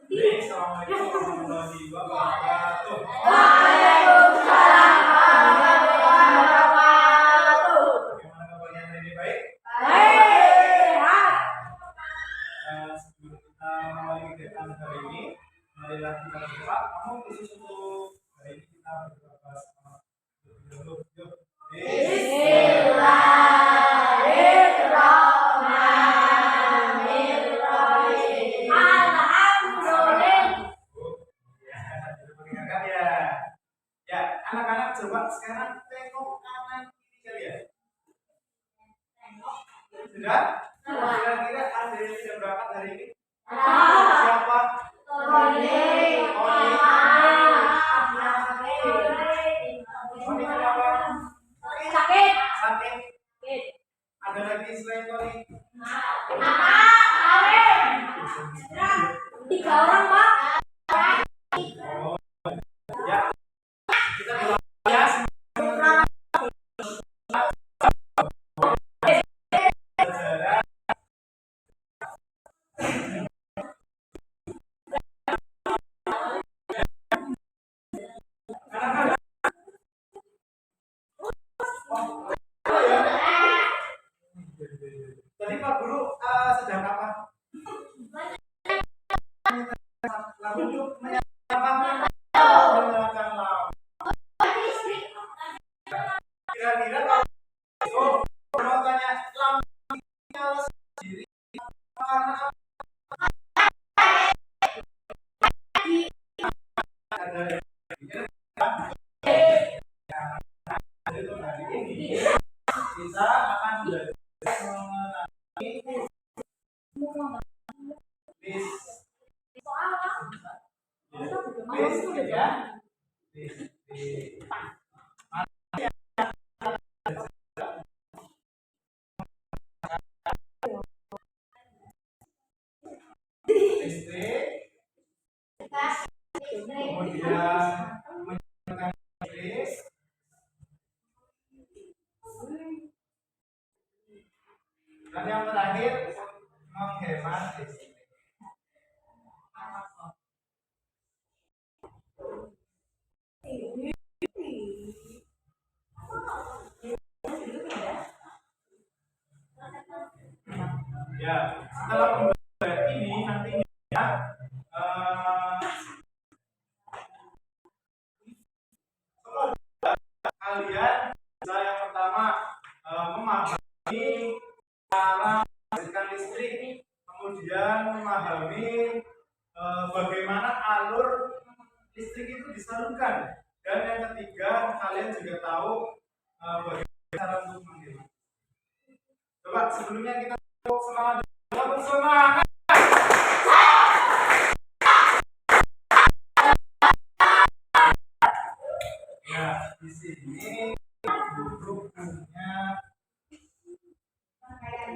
Assalamualaikum warahmatullahi wabarakatuh. Waalaikumsalam warahmatullahi wabarakatuh. Bagaimana kabarnya hari ini, baik? Baik. Sebelum kita mulai kegiatan hari ini, marilah kita berdoa. Namun khusus untuk hari ini kita berdoa sama dulu. Yuk. Bismillahirrahmanirrahim. Alhamdulillah. Ya, anak-anak coba sekarang tengok kanan kiri kalian. Sudah? Kira-kira ada yang sudah berangkat hari ini? Siapa? Tony kenapa? Sakit. Sakit. Ada lagi selain Tony? Tiga orang, Pak. Ya. Kita doa ya. Tadi Pak Guru sedang apa? Lalu menyapa menyalakan lampu. Kira-kira kalau mau tanya lampu nyala sendiri karena apa? Itu hari ini kita akan belajar mengenai listrik ya. Listrik, kemudian menggunakan listrik, dan yang terakhir menghemat listrik. Ya, setelah pembelajaran ini nantinya kalian bisa yang pertama memahami cara menghasilkan listrik, kemudian memahami bagaimana alur listrik itu disalurkan, dan yang ketiga kalian juga tahu bagaimana cara untuk menghemat. Coba sebelumnya kita semangat semangat. Ya, di sini bukunya.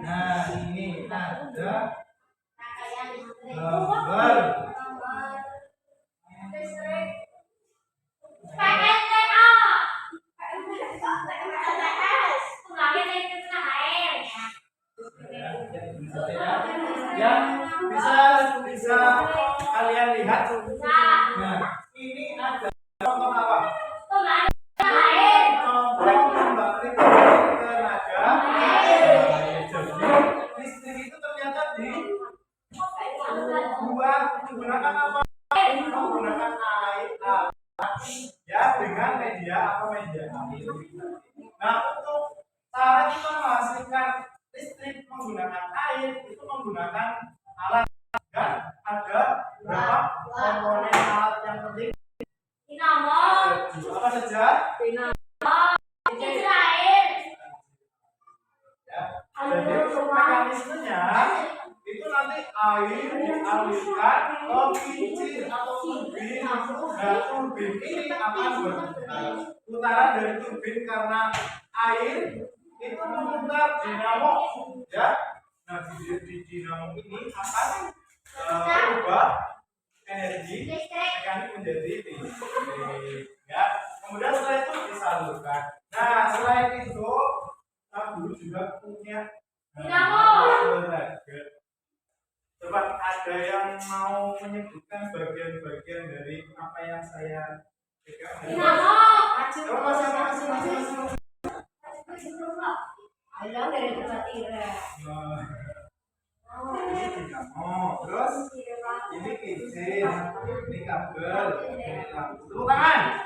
Nah, ini ada gambar. Yang bisa kalian lihat. Nah, ini ada contoh apa? Listrik itu ternyata dibuat menggunakan apa? Menggunakan air ya, dengan media air. Nah, untuk cara kita menghasilkan listrik menggunakan air itu menggunakan alat, dan ada berapa komponen alat yang penting? Apa saja? Jadi mekanismenya itu nanti air dialirkan ke kincir atau turbin. Nah, turbin ini akan berputaran dari turbin karena air itu memutar dinamo ya. Nah, di dinamo ini akan berubah energi mekanik menjadi listrik ya. Kemudian setelah itu disalurkan. Nah, selain itu Guru juga punya dinamo. Coba ada yang mau menyebutkan bagian-bagian dari apa yang saya pegang? Coba masing-masing. Ayo dari tempat tidur. Ini dinamo, terus ini kincir, ini kabel, ini lampu. Tepuk tangan.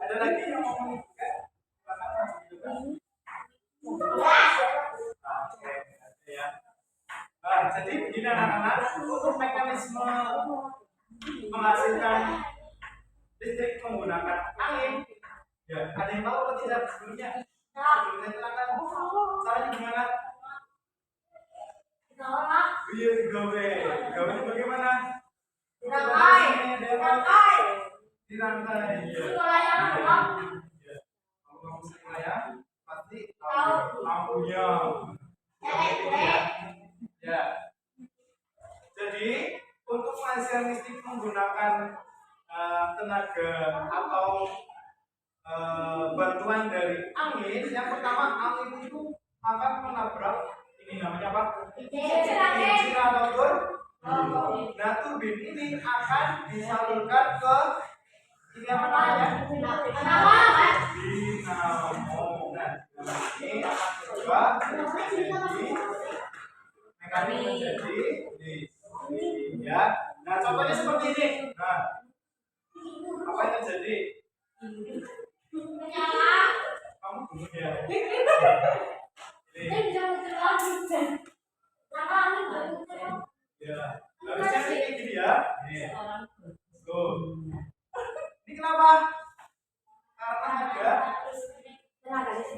Ada lagi yang mau menyebutkan? Jadi begini anak-anak, untuk mekanisme menghasilkan listrik menggunakan angin, ya ada yang tahu atau tidak sebelumnya? Sebelumnya terangkan caranya gimana? Iya, digawe. Digawe itu bagaimana? Dirangkai. Iya. Iya. Kalau kamu sering layang, pasti tahu lampunya. Ya. Jadi untuk menghasilkan listrik menggunakan tenaga atau bantuan dari angin, yang pertama angin itu akan menabrak ini namanya apa? Kincir atau turbin. Nah, turbin ini akan disalurkan ke ini apa namanya? Dinamo. Nah, ini akan berubah menjadi mekanisme menjadi ini ya. Nah, contohnya seperti ini. Nah, apa yang terjadi? Kamu dulu ya. Ya, harusnya kayak gini ya. Nih. Tuh. Ini kenapa? Karena ada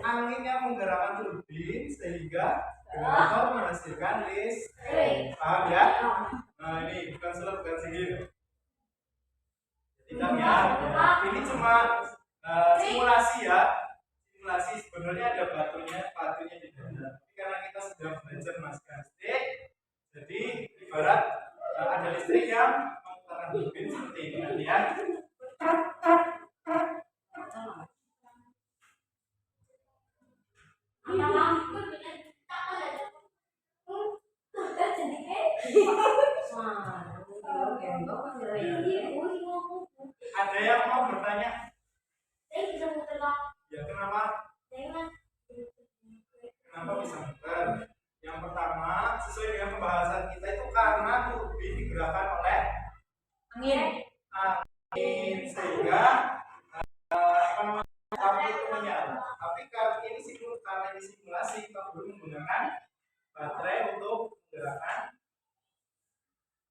angin yang menggerakkan turbin sehingga generator menghasilkan listrik. Paham ya? Nah, ini bukan sulap, bukan sihir. Tidak ya. Ini cuma simulasi ya. Simulasi sebenarnya ada batunya di dalam. Tapi karena kita sedang belajar menghasilkan listrik, jadi ibarat ada listrik yang memutarkan turbin seperti ini nanti ya. Ada yang mau bertanya? Ya, kenapa? Kenapa bisa muter? Yang pertama, sesuai dengan pembahasan kita itu karena turbin digerakkan oleh angin sehingga lampu itu menyala. Tapi kalau ini karena ini simulasi, kita perlu menggunakan baterai untuk menggerakkan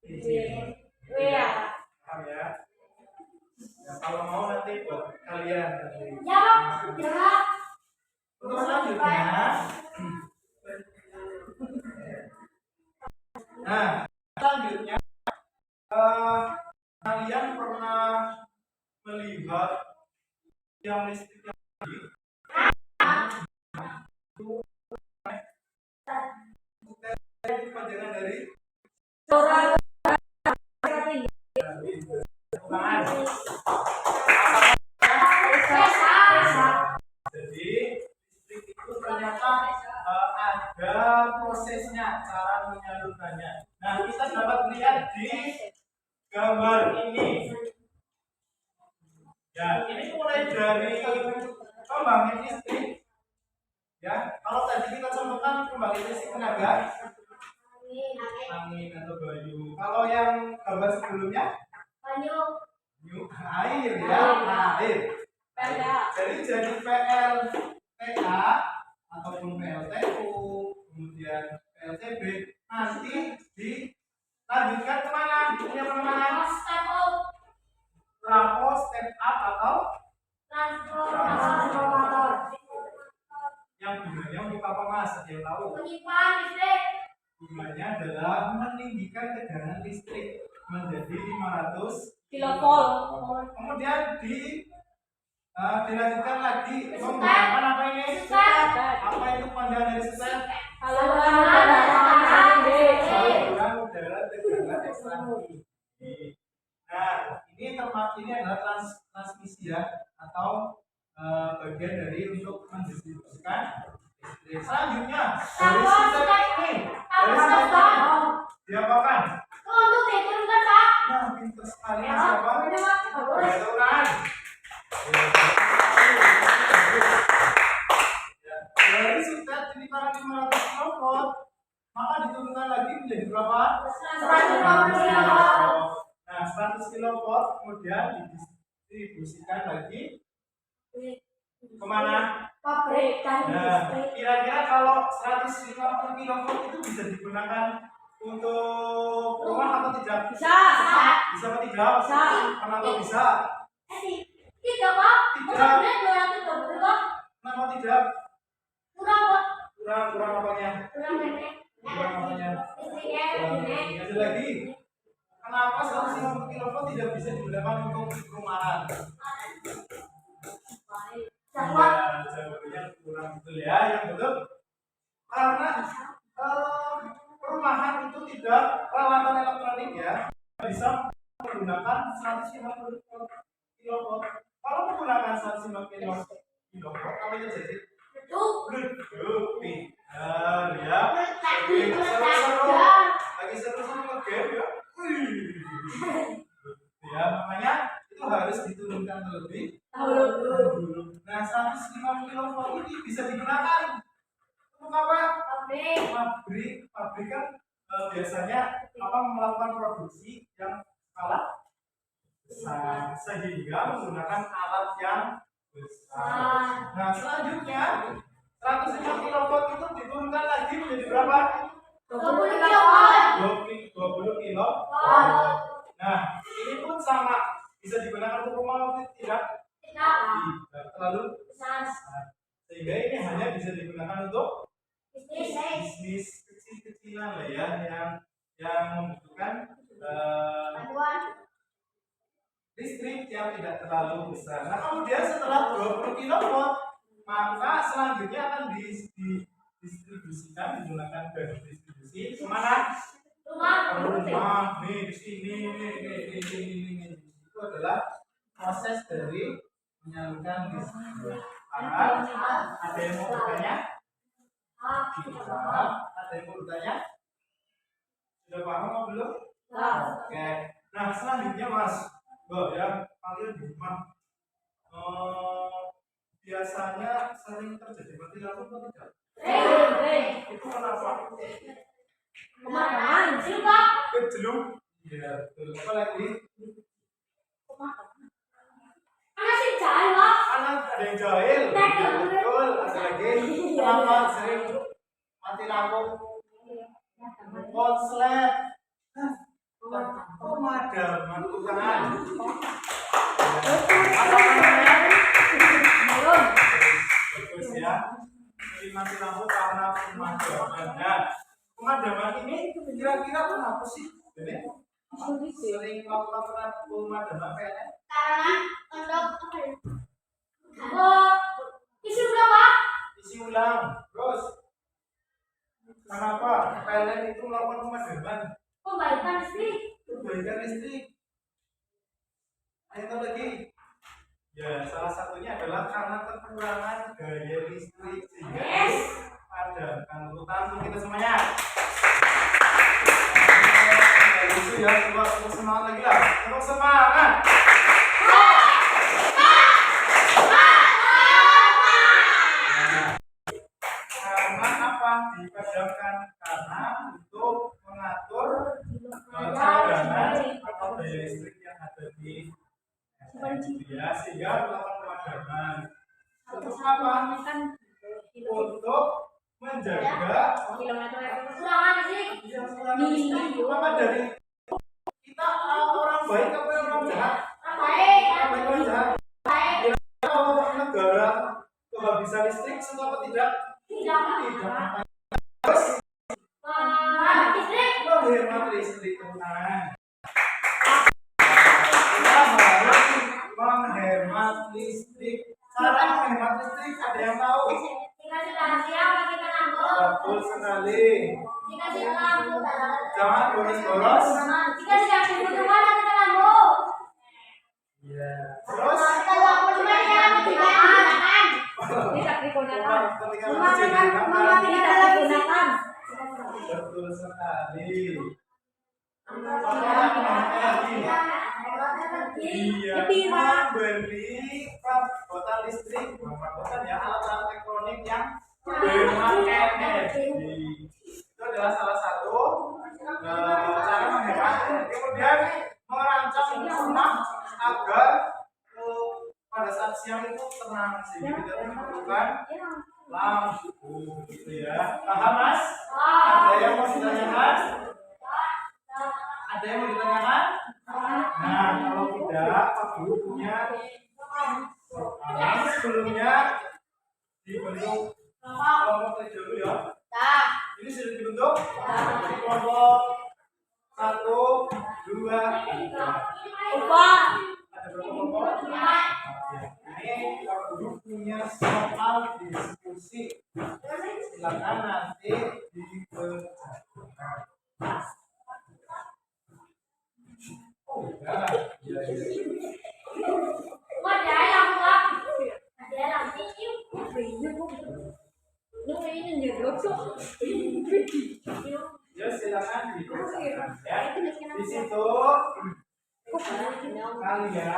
ini. Paham ya? Ya, kalau mau nanti buat kalian nanti. Untuk selanjutnya, nah selanjutnya kalian pernah melihat yang listrik yang itu panjangan dari jadi listrik itu ternyata ada prosesnya, cara menyalurkannya. Nah, kita dapat lihat di gambar ini. Ya, ini mulai dari pembangkit listrik. Ya, kalau tadi kita contohkan pembangkit listrik tenaga angin atau bayu. Kalau yang gambar sebelumnya air ya, air. Jadi PLTK ataupun PLTU, kemudian PLTB nanti dilanjutkan kemana? Ini apa namanya? Trafo step up atau transformator. Yang gunanya untuk apa mas? Ada yang tahu? Gunanya adalah meninggikan tegangan listrik menjadi 500 kilovolt. Kemudian dilanjutkan lagi menggunakan apa ini? Apa itu pandangan dari setel? Saluran udara tegangan ekstraksi. Nah, ini adalah transmisi ya, atau bagian dari untuk mendistribusikan Selanjutnya dari sistem ini diapakan? Untuk diturunkan Pak. Nah, pintar sekali siapa? Peraturan. Dari sutet ini karena 500 kilowatt, maka diturunkan lagi menjadi berapa? 150 kilowatt. Nah, 100 kilowatt kemudian didistribusikan lagi kemana? Pabrik dan Nah, industri. kira-kira kalau 150 kilowatt itu bisa digunakan untuk rumah atau tidak? Bisa. Bisa atau tidak? Bisa. Kenapa bisa? Tidak Pak. Tidak. Benar 230 Pak. Kenapa tidak? Kurang Pak. Kurang apanya? Kurang nenek. Kurang apanya? Istrinya nenek. Ada lagi. Kenapa 150 kilowatt tidak bisa digunakan untuk perumahan? Sama. Ya, jawabannya kurang betul ya, yang betul. Karena perumahan itu tidak peralatan elektronik ya, bisa menggunakan 150 kilowatt. Kalau menggunakan 150 kilowatt, apa yang terjadi? Bluetooth, pintar ya. Lagi seru-seru ngegame ya. Ya, makanya itu harus diturunkan terlebih dulu. Nah, 150 kilowatt ini bisa digunakan untuk apa? Pabrik kan biasanya melakukan produksi yang skala besar sehingga menggunakan alat yang besar. Nah, selanjutnya 150 kilowatt itu diturunkan lagi menjadi berapa? 20 kilowatt. 20 kilowatt. Nah, ini pun sama, bisa digunakan untuk rumah atau tidak? Tidak. Tidak terlalu besar. Sehingga ini hanya bisa digunakan untuk bisnis kecil-kecilan lah ya, yang membutuhkan listrik yang tidak terlalu besar. Nah, kemudian setelah 20 kilowatt, maka selanjutnya akan didistribusikan digunakan dari distribusi kemana? Rumah. Nih di sini, nih. Itu adalah proses dari menyalurkan listrik. Ada yang mau bertanya? Ada yang mau bertanya? Sudah paham atau belum? Oke. Nah, selanjutnya Mas, ya kalian di rumah biasanya sering terjadi mati lampu atau tidak? Itu kenapa? Kemana sih Pak? Kejelung. Iya, betul. Apa lagi? Anak sih jahil Pak. Anak ada yang jahil. Iya, betul. Ada lagi. Kenapa sering mati lampu? Konslet. Pemadaman tangan. Apa namanya? Bagus ya. Jadi mati lampu karena pemadaman. Nah, pemadaman ini kira-kira kenapa sih? Jadi sering melakukan pemadaman PLN? Karena untuk isi ulang Pak. Isi ulang. Terus kenapa PLN itu melakukan pemadaman? Pembalikan listrik. Perbaikan listrik. Ayo tahu lagi. Ya, salah satunya adalah karena kekurangan daya listrik sehingga padamkan. Tepuk tangan untuk kita semuanya. Lucu ya, coba tepuk semangat lagi lah. Tepuk semangat. Karena apa? Dipadamkan karena untuk mengatur cadangan atau daya listrik yang ada di ya, sehingga melakukan pemadaman. Untuk apa? Untuk menjaga Kekurangan listrik. yang kurang listrik. Maka dari kita orang baik apa yang orang jahat? Baik. Orang baik orang jahat. Kalau negara kehabisan listrik semua apa tidak? Tidak. Terus Menghemat listrik. menghemat listrik teman. Kita harus menghemat listrik. Cara menghemat listrik ada yang tahu? Jika sudah siang kita lampu. Betul sekali. Jika sudah lampu. Jangan boros-boros. Jika sudah dibutuhkan kita lampu. Iya. Terus Kita lampu cuma yang digunakan. digunakan. Ketika Rumah masjid tidak digunakan. digunakan. Betul sekali. Iya, memberi perabotan listrik, perabotan ya alat elektronik yang berhemat energi. Itu adalah salah satu cara menghemat energi. Kemudian merancang rumah agar pada saat siang itu tenang sehingga tidak memerlukan lampu, gitu ya. Paham, Mas? Ada yang mau ditanyakan? Ada yang mau ditanyakan? Nah, kalau tidak, Pak Guru punya sebelumnya dibentuk kelompok kerja dulu ya. Ini sudah dibentuk. Jadi kelompok 1, 2, 3. Ada berapa kelompok? Ini Pak Guru punya soal diskusi. Silakan nanti dikerjakan. Oh ya, ya silakan dikerjakan ya. Di situ kalian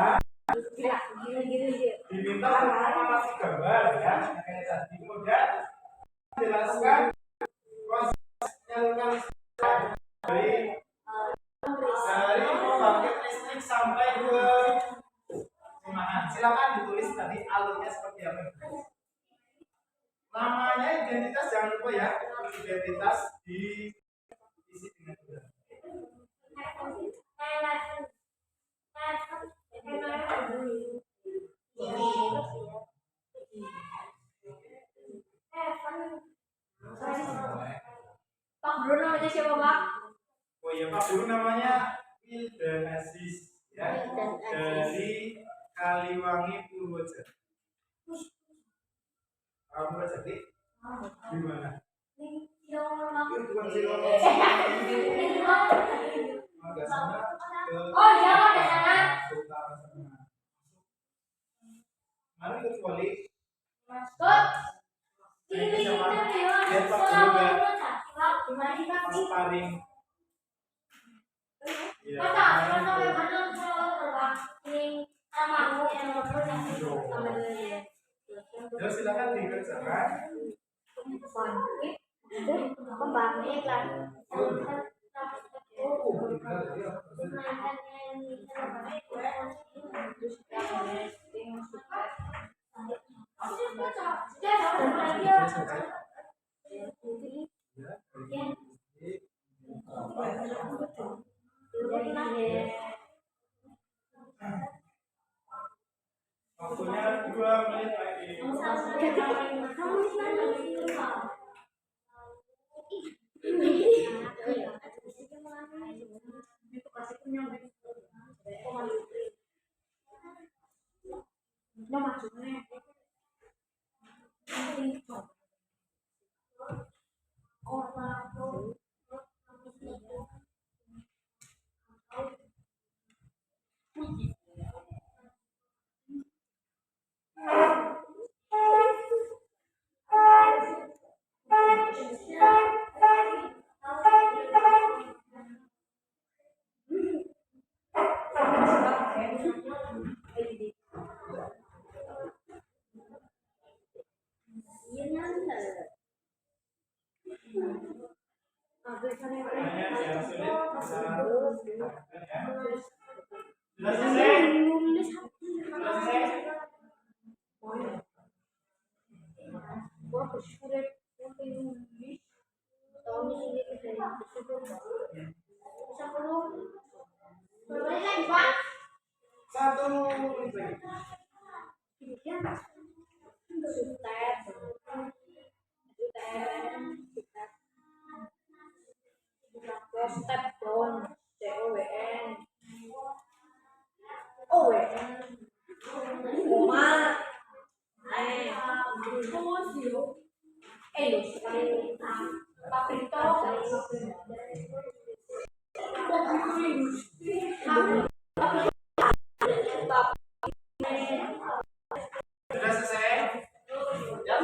diminta untuk mengamati gambar ya, kayak tadi. Kemudian jelaskan proses menyalurkan listrik dari pembangkit listrik sampai ke rumahan. Silakan ditulis tadi alurnya seperti apa. Namanya identitas jangan lupa ya, identitas diisi dengan benar. Pak Bruno namanya siapa, Pak? Oh iya, Pak Guru namanya Wildan Aziz ya, dari Kaliwangi Purwojati. Kamu Purwojati? Di mana? Bukan Siloam. Agak sana ke Oh, dia mau ke sana. utara sana. Mana kecuali Masuk. ini sama Ini lihat Pak Guru nggak gimana sih, Pak? pas paring. Ya, ya silakan dikerjakan. Pembangkit lah. Waktunya 2 menit lagi. Satu menit lagi. Step down, COWN, OWN, koma, Sudah selesai? Ya,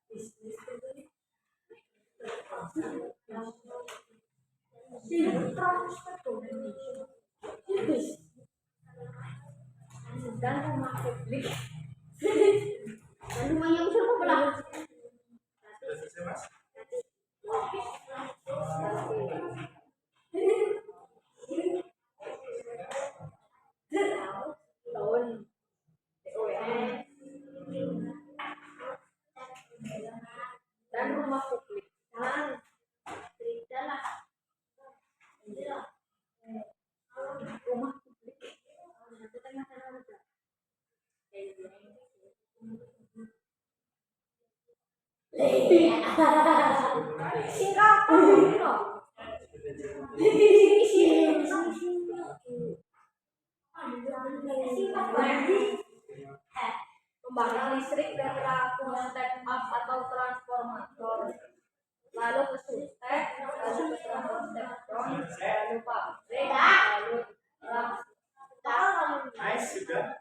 bisnis dan rumah publik dan rumah yang usul belah. Sudah selesai, Mas? Tahun dan rumah publik dan cerita lah rumah publik itu tengah sana ada singkapan pembangkit listrik berlaku step up atau transformator, lalu ke step, lalu ke step down, lalu pabrik, lalu Nice, sudah.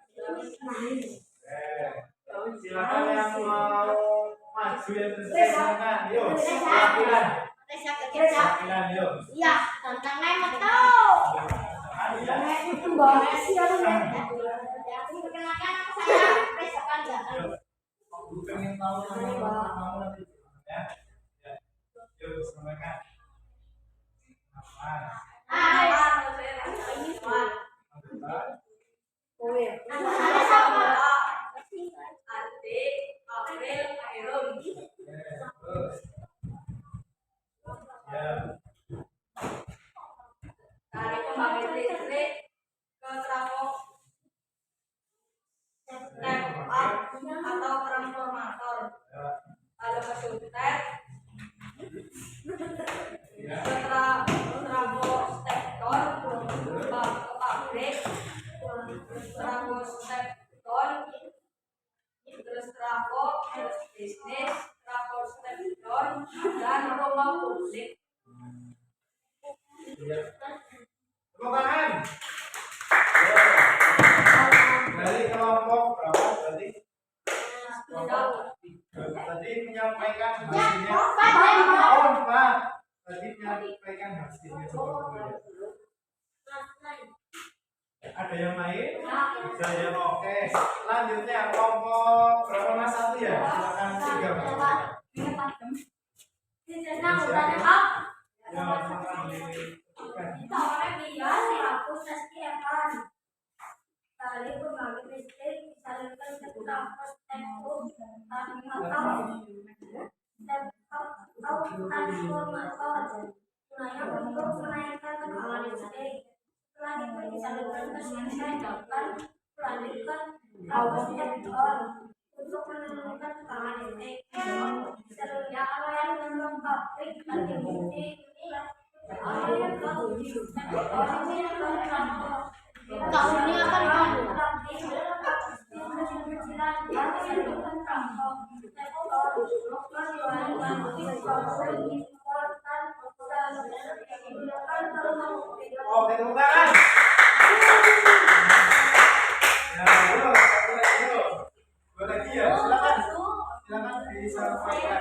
Silakan yang mau maju yang silakan. Yuk, silakan. Silakan, yuk. iya, tantangnya betul. Itu banget sih orang perkenalkan saya Reza Panja. Aku pengen tahu nama kamu nanti. Ya. Ya. Yuk, sampaikan. Hai. Oh ya. Ada siapa? Adik, April, Heron. Ya. Dari pembangkit listrik ke trafo step up atau transformator, lalu ke substep, ke trafo step down, ke pabrik, trafo step down, terus trafo, terus bisnis, trafo step down, dan rumah publik. Tepuk tangan. Dari kelompok berapa berarti? Tadi menyampaikan hasilnya. Oh, Pak. Tadi menyampaikan hasilnya. Ada yang lain? Ada yang oke. Selanjutnya kelompok berapa Mas? Satu ya? Silakan tiga Mas. Ya, silakan Tali pembangkit listrik disalurkan ke trafo step up atau transformator gunanya untuk menaikkan tegangan listrik. Setelah itu disalurkan ke step dan melanjutkan trafo step down untuk menurunkan tegangan listrik. Disalurnya area untuk pabrik dan industri area ke tahun ini akan Oke, tepuk tangan. Ya, yuk, satu lagi yuk. Dua lagi ya, silakan. Silakan disampaikan.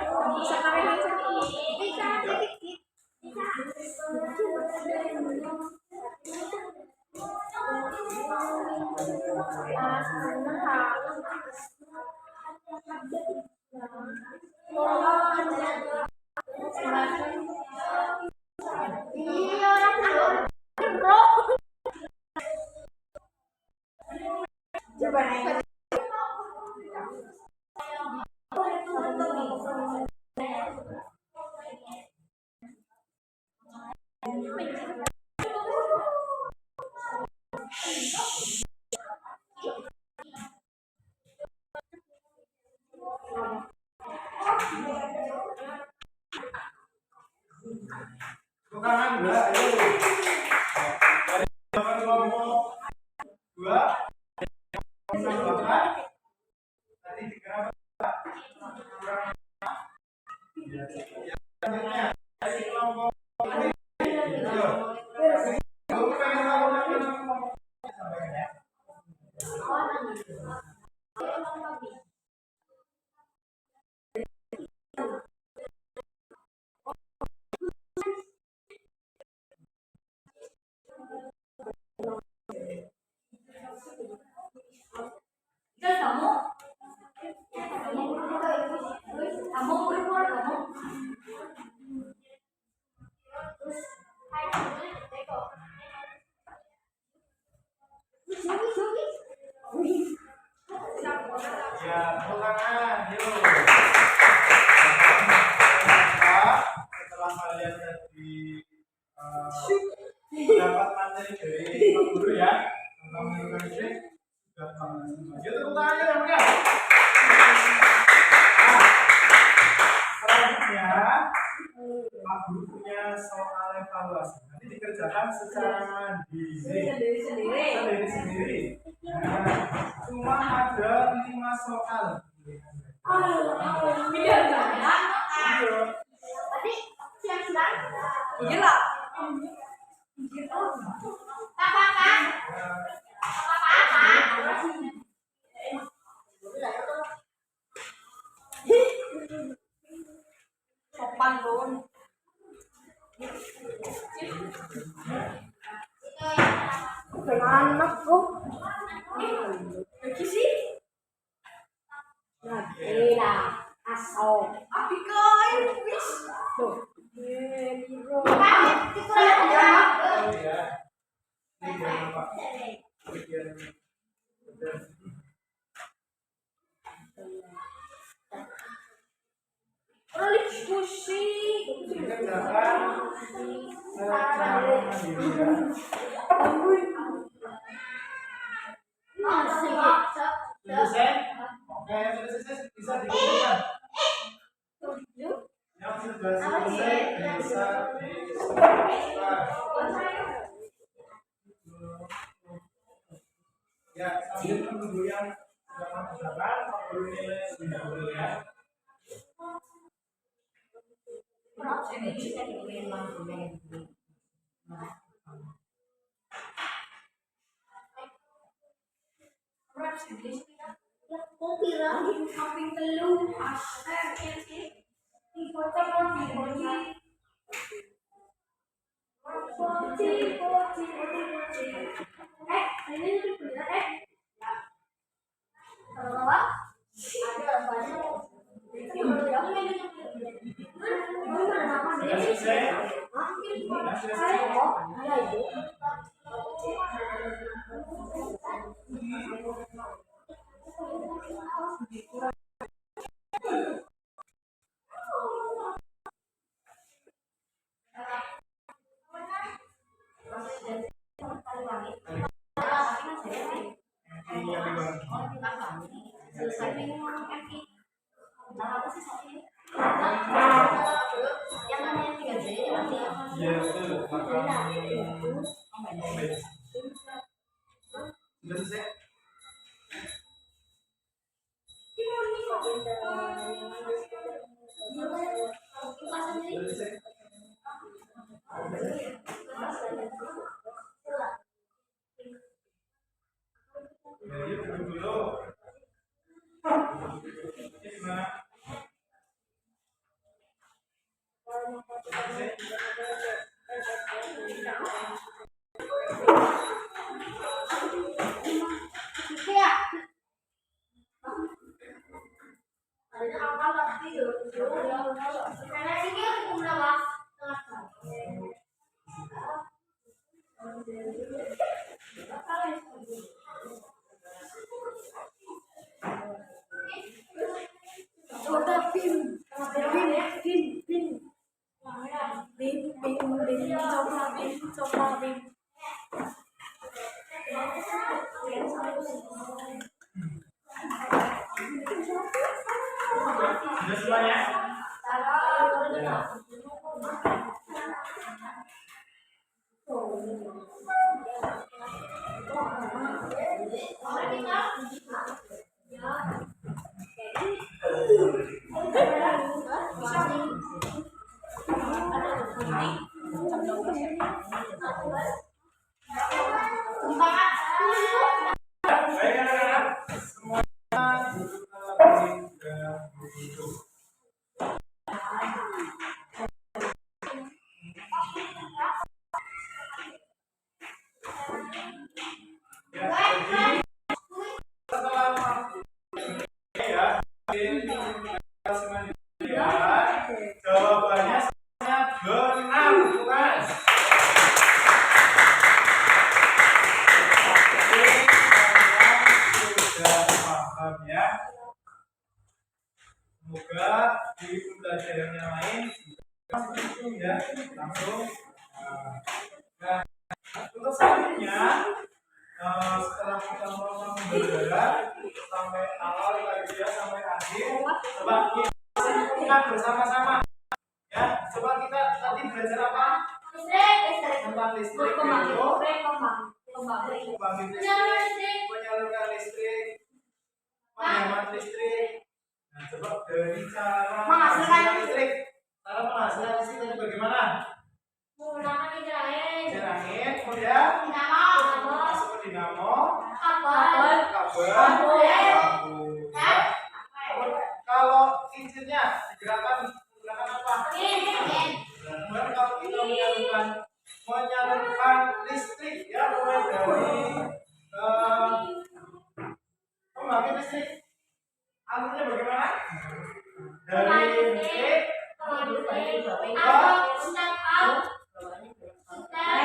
Tepuk tangan, Mbak. Ayo. Dari kelompok 2 Bapak. Tadi digerak Pak. Selanjutnya dari kelompok ini. Ayo. Aku pengen tahu nama kelompok. Sampaikan ya. evaluasi. Nanti dikerjakan secara sendiri. Nah, cuma ada 5 soal. Gila. Sopan dong. Anak kok. Lagi sih. Gila, asal. Abi kain wis. Tuh. Biro. Diskusi. Dikerjakan secara mandiri. Selesai? Oke, yang sudah selesai bisa dikerjakan. Yang sudah selesai bisa diselesaikan. Ya, sambil menunggu yang sudah mengerjakan, perlu nilai sudah boleh ya. Kopi lagi, kopi telu, Sudah selesai? Sudah selesai? Iya, betul. Sudah selesai? Sudah selesai? Ya, yuk duduk dulu. Ini gimana? Sudah semuanya? Baik anak-anak, semua jawabannya semuanya benar, bukan? Sudah paham ya? Semoga di pembelajaran yang lain langsung ya, langsung. Nah, untuk selanjutnya setelah kita melakukan pembelajaran sampai awal tadi ya sampai akhir, coba kita bersama-sama ya. Coba kita tadi belajar apa? pembangkit listrik, menyalurkan listrik, menghemat listrik. Nah, coba dari cara menghasilkan listrik. Cara menghasilkan listrik tadi bagaimana? Menggunakan kincir angin, kemudian masuk ke dinamo, kabel, lampu. Kalau kincirnya digerakkan menggunakan apa? Kemudian kalau kita menyalurkan listrik ya, mulai dari pembangkit listrik, alurnya bagaimana? Dari listrik bisa digunakan industri, kemudian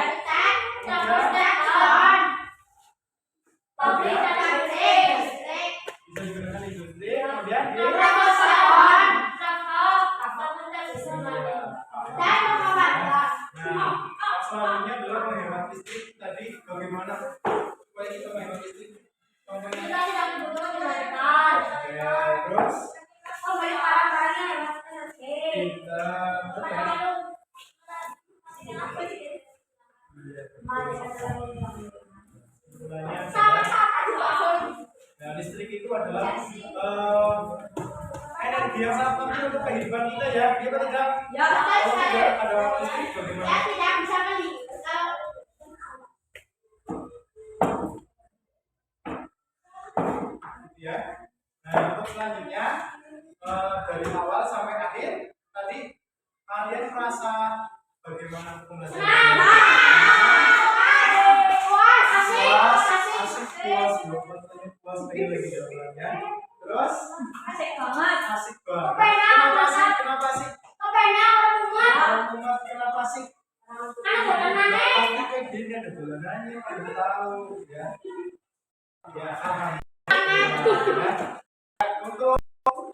selanjutnya adalah menghemat listrik. Tadi bagaimana supaya kita menghemat listrik? Komponennya terus nah, listrik itu adalah energi yang sangat penting untuk kehidupan kita ya. Dia tidak kalau tidak ada listrik bagaimana? Ya. Nah, untuk selanjutnya dari awal sampai akhir tadi kalian merasa bagaimana pembelajaran? Asik, puas, puas pengen lagi jawabannya. Terus asik banget. Kenapa asik? Kenapa asik? Pasti kayak gini ada bulanannya, pada tahu ya. Ya, alhamdulillah. Untuk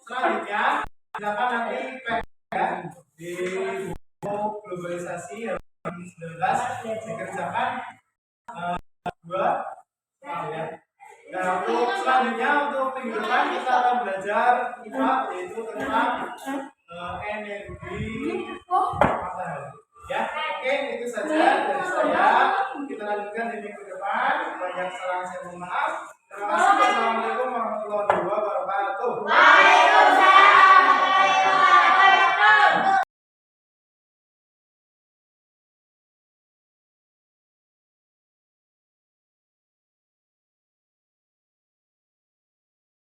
selanjutnya silakan nanti ya, di buku globalisasi 2019 dikerjakan dua ya. Nah, untuk selanjutnya untuk minggu depan kita akan belajar IPA, yaitu tentang energi matahari. Ya, oke, itu saja dari saya. Kita lanjutkan di minggu depan. Banyak salah saya mohon maaf. Terima kasih. Wassalamualaikum warahmatullahi wabarakatuh.